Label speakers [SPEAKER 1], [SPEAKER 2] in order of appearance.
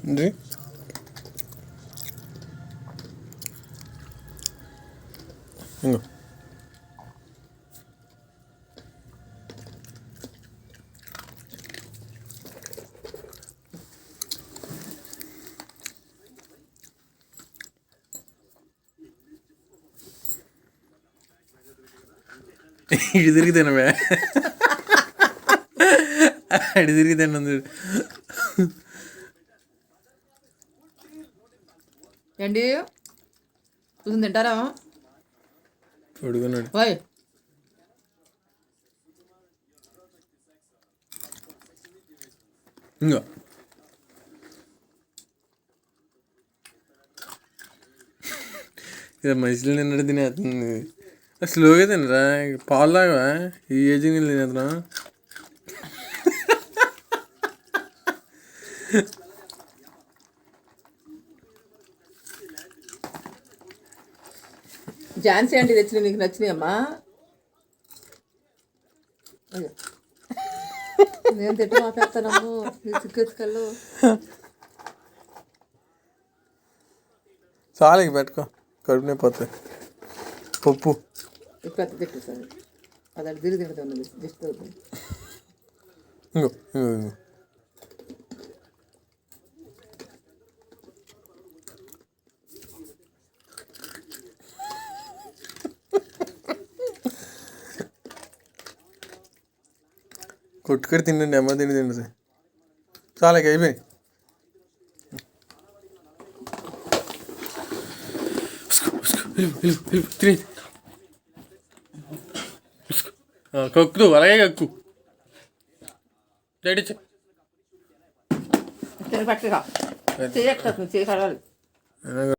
[SPEAKER 1] ఏంటి ఇంకో ఇటు తిరిగి తినవే అటు తిరిగి తిన్నది
[SPEAKER 2] ఏంటి కూర్చొని తింటారా
[SPEAKER 1] పడుకున్నాడు
[SPEAKER 2] బాయ్
[SPEAKER 1] ఇంకో ఇక మనుషులు తిన్నట్టు తినేస్తుంది స్లోగా తినరా పాలు తాగవా ఈ ఏజ్ నీళ్ళు తినేస్తున్నా
[SPEAKER 2] ఝాన్సీ అంటే తెచ్చిన నీకు నచ్చినాయమ్మా నేను తిట్టు మాపేస్తానమ్ము చిక్కెత్తుకల్లు
[SPEAKER 1] చాలా ఇక పెట్టుకో కడుపునే పోతుంది పప్పు
[SPEAKER 2] పెద్ద తిట్టు సార్ అది అటు తిరిగి తింటుంది జస్ట్
[SPEAKER 1] ఇంకో ఇంకో ఇంకో కొట్టుకొని తినండి అమ్మ తిండి తిండి చాలా ఇక అయిపోయి తిని కక్కు అలాగే కక్కు డాడీ
[SPEAKER 2] పట్టుగా చేయక్కదు చేయాలి